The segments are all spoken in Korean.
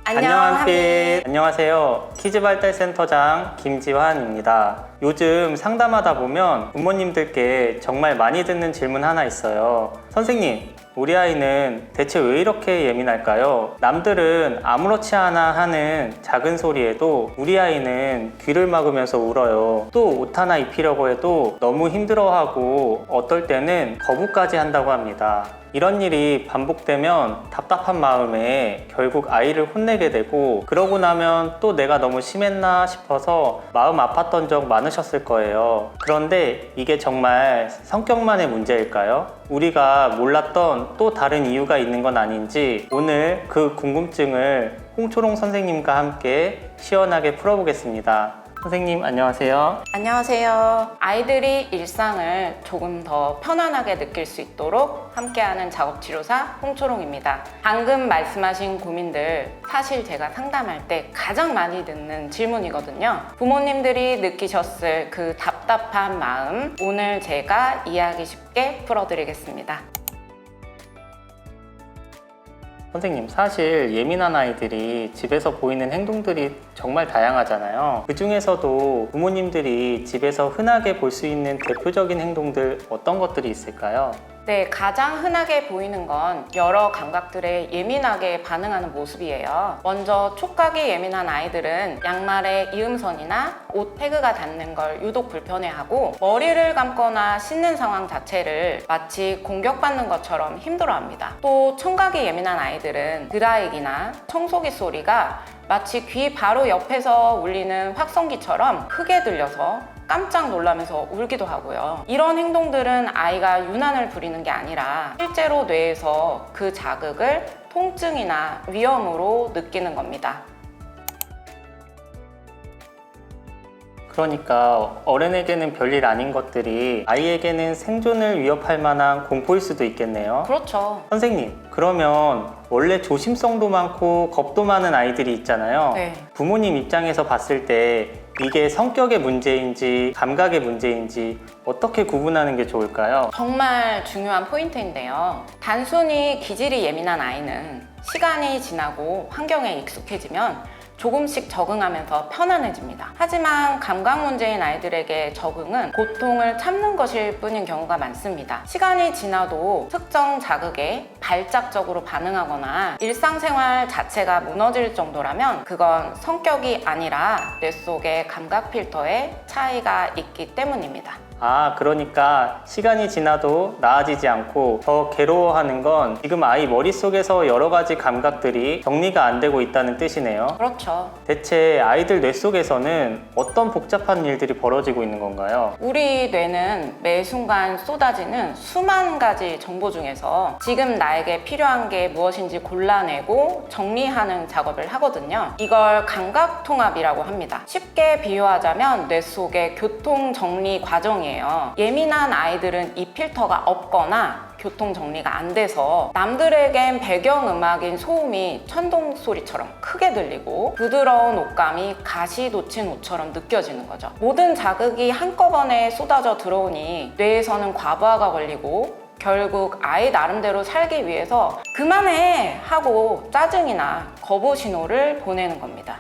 안녕한빛. 안녕하세요. 키즈발달센터장 김지환입니다. 요즘 상담하다 보면 부모님들께 정말 많이 듣는 질문 하나 있어요. 선생님, 우리 아이는 대체 왜 이렇게 예민할까요? 남들은 아무렇지 않아 하는 작은 소리에도 우리 아이는 귀를 막으면서 울어요. 또 옷 하나 입히려고 해도 너무 힘들어하고 어떨 때는 거부까지 한다고 합니다. 이런 일이 반복되면 답답한 마음에 결국 아이를 혼내게 되고, 그러고 나면 또 내가 너무 심했나 싶어서 마음 아팠던 적 많으셨을 거예요. 그런데 이게 정말 성격만의 문제일까요? 우리가 몰랐던 또 다른 이유가 있는 건 아닌지, 오늘 그 궁금증을 홍초롱 선생님과 함께 시원하게 풀어보겠습니다. 선생님 안녕하세요. 안녕하세요. 아이들이 일상을 조금 더 편안하게 느낄 수 있도록 함께하는 작업치료사 홍초롱입니다. 방금 말씀하신 고민들, 사실 제가 상담할 때 가장 많이 듣는 질문이거든요. 부모님들이 느끼셨을 그 답답한 마음, 오늘 제가 이해하기 쉽게 풀어드리겠습니다. 선생님, 사실 예민한 아이들이 집에서 보이는 행동들이 정말 다양하잖아요. 그 중에서도 부모님들이 집에서 흔하게 볼 수 있는 대표적인 행동들 어떤 것들이 있을까요? 네, 가장 흔하게 보이는 건 여러 감각들에 예민하게 반응하는 모습이에요. 먼저 촉각이 예민한 아이들은 양말에 이음선이나 옷 태그가 닿는 걸 유독 불편해하고, 머리를 감거나 씻는 상황 자체를 마치 공격받는 것처럼 힘들어합니다. 또 청각이 예민한 아이들은 드라이기나 청소기 소리가 마치 귀 바로 옆에서 울리는 확성기처럼 크게 들려서 깜짝 놀라면서 울기도 하고요. 이런 행동들은 아이가 유난을 부리는 게 아니라 실제로 뇌에서 그 자극을 통증이나 위험으로 느끼는 겁니다. 그러니까 어른에게는 별일 아닌 것들이 아이에게는 생존을 위협할 만한 공포일 수도 있겠네요. 그렇죠. 선생님, 그러면 원래 조심성도 많고 겁도 많은 아이들이 있잖아요. 네. 부모님 입장에서 봤을 때 이게 성격의 문제인지 감각의 문제인지 어떻게 구분하는 게 좋을까요? 정말 중요한 포인트인데요. 단순히 기질이 예민한 아이는 시간이 지나고 환경에 익숙해지면 조금씩 적응하면서 편안해집니다. 하지만 감각 문제인 아이들에게 적응은 고통을 참는 것일 뿐인 경우가 많습니다. 시간이 지나도 특정 자극에 발작적으로 반응하거나 일상생활 자체가 무너질 정도라면 그건 성격이 아니라 뇌 속의 감각 필터에 차이가 있기 때문입니다. 그러니까 시간이 지나도 나아지지 않고 더 괴로워하는 건 지금 아이 머릿속에서 여러 가지 감각들이 정리가 안 되고 있다는 뜻이네요. 그렇죠. 대체 아이들 뇌 속에서는 어떤 복잡한 일들이 벌어지고 있는 건가요? 우리 뇌는 매 순간 쏟아지는 수만 가지 정보 중에서 지금 나에게 필요한 게 무엇인지 골라내고 정리하는 작업을 하거든요. 이걸 감각통합이라고 합니다. 쉽게 비유하자면 뇌 속의 교통정리 과정이에요. 예민한 아이들은 이 필터가 없거나 교통 정리가 안 돼서 남들에겐 배경음악인 소음이 천둥 소리처럼 크게 들리고 부드러운 옷감이 가시 돋친 옷처럼 느껴지는 거죠. 모든 자극이 한꺼번에 쏟아져 들어오니 뇌에서는 과부하가 걸리고 결국 아이 나름대로 살기 위해서 그만해 하고 짜증이나 거부 신호를 보내는 겁니다.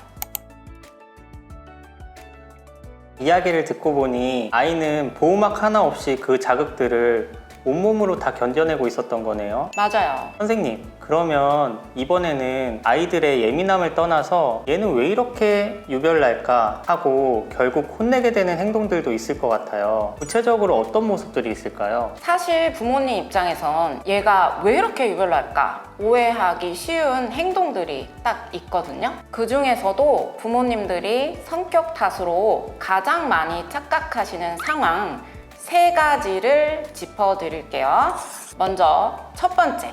이야기를 듣고 보니 아이는 보호막 하나 없이 그 자극들을 온몸으로 다 견뎌내고 있었던 거네요. 맞아요. 선생님, 그러면 이번에는 아이들의 예민함을 떠나서 얘는 왜 이렇게 유별날까 하고 결국 혼내게 되는 행동들도 있을 것 같아요. 구체적으로 어떤 모습들이 있을까요? 사실 부모님 입장에선 얘가 왜 이렇게 유별날까 오해하기 쉬운 행동들이 딱 있거든요. 그 중에서도 부모님들이 성격 탓으로 가장 많이 착각하시는 상황 3가지를 짚어드릴게요. 먼저 첫 번째,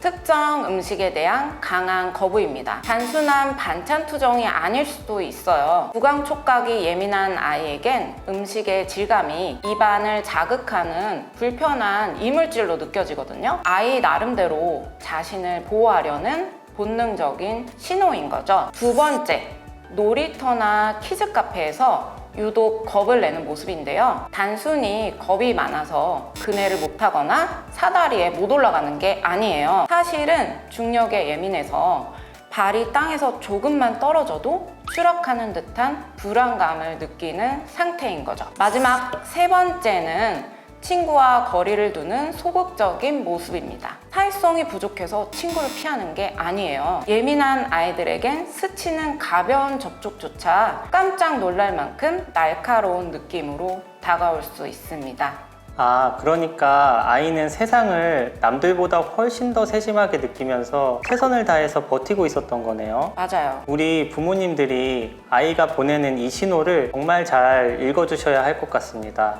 특정 음식에 대한 강한 거부입니다. 단순한 반찬 투정이 아닐 수도 있어요. 구강 촉각이 예민한 아이에겐 음식의 질감이 입안을 자극하는 불편한 이물질로 느껴지거든요. 아이 나름대로 자신을 보호하려는 본능적인 신호인 거죠. 두 번째, 놀이터나 키즈 카페에서 유독 겁을 내는 모습인데요. 단순히 겁이 많아서 그네를 못하거나 사다리에 못 올라가는 게 아니에요. 사실은 중력에 예민해서 발이 땅에서 조금만 떨어져도 추락하는 듯한 불안감을 느끼는 상태인 거죠. 마지막 세 번째는 친구와 거리를 두는 소극적인 모습입니다. 사회성이 부족해서 친구를 피하는 게 아니에요. 예민한 아이들에겐 스치는 가벼운 접촉조차 깜짝 놀랄 만큼 날카로운 느낌으로 다가올 수 있습니다. 아, 그러니까 아이는 세상을 남들보다 훨씬 더 세심하게 느끼면서 최선을 다해서 버티고 있었던 거네요. 맞아요. 우리 부모님들이 아이가 보내는 이 신호를 정말 잘 읽어주셔야 할 것 같습니다.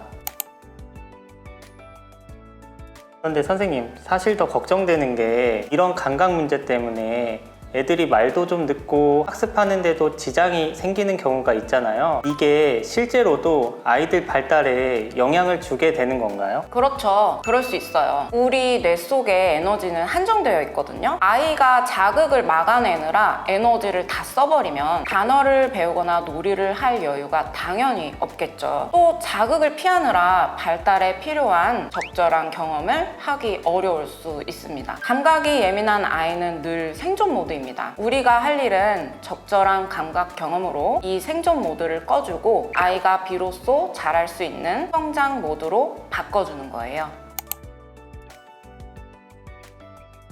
그런데 선생님, 사실 더 걱정되는 게 이런 감각 문제 때문에 애들이 말도 좀 듣고 학습하는데도 지장이 생기는 경우가 있잖아요. 이게 실제로도 아이들 발달에 영향을 주게 되는 건가요? 그렇죠. 그럴 수 있어요. 우리 뇌 속에 에너지는 한정되어 있거든요. 아이가 자극을 막아내느라 에너지를 다 써버리면 단어를 배우거나 놀이를 할 여유가 당연히 없겠죠. 또 자극을 피하느라 발달에 필요한 적절한 경험을 하기 어려울 수 있습니다. 감각이 예민한 아이는 늘 생존 모드입니다. 우리가 할 일은 적절한 감각 경험으로 이 생존 모드를 꺼주고 아이가 비로소 잘할 수 있는 성장 모드로 바꿔주는 거예요.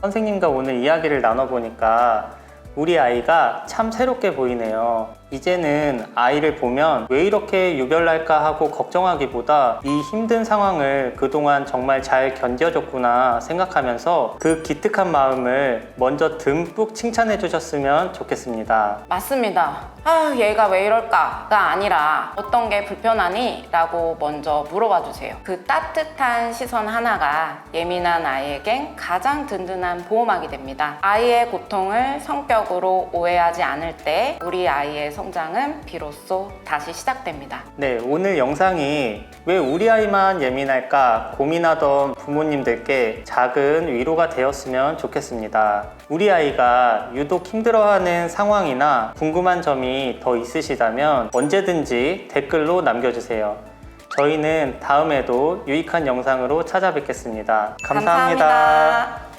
선생님과 오늘 이야기를 나눠보니까 우리 아이가 참 새롭게 보이네요. 이제는 아이를 보면 왜 이렇게 유별날까 하고 걱정하기보다 이 힘든 상황을 그동안 정말 잘 견뎌줬구나 생각하면서 그 기특한 마음을 먼저 듬뿍 칭찬해 주셨으면 좋겠습니다. 맞습니다. 아, 얘가 왜 이럴까가 아니라 어떤 게 불편하니? 라고 먼저 물어봐 주세요. 그 따뜻한 시선 하나가 예민한 아이에겐 가장 든든한 보호막이 됩니다. 아이의 고통을 성격으로 오해하지 않을 때 우리 아이의 성장은 비로소 다시 시작됩니다. 네, 오늘 영상이 왜 우리 아이만 예민할까 고민하던 부모님들께 작은 위로가 되었으면 좋겠습니다. 우리 아이가 유독 힘들어하는 상황이나 궁금한 점이 더 있으시다면 언제든지 댓글로 남겨주세요. 저희는 다음에도 유익한 영상으로 찾아뵙겠습니다. 감사합니다.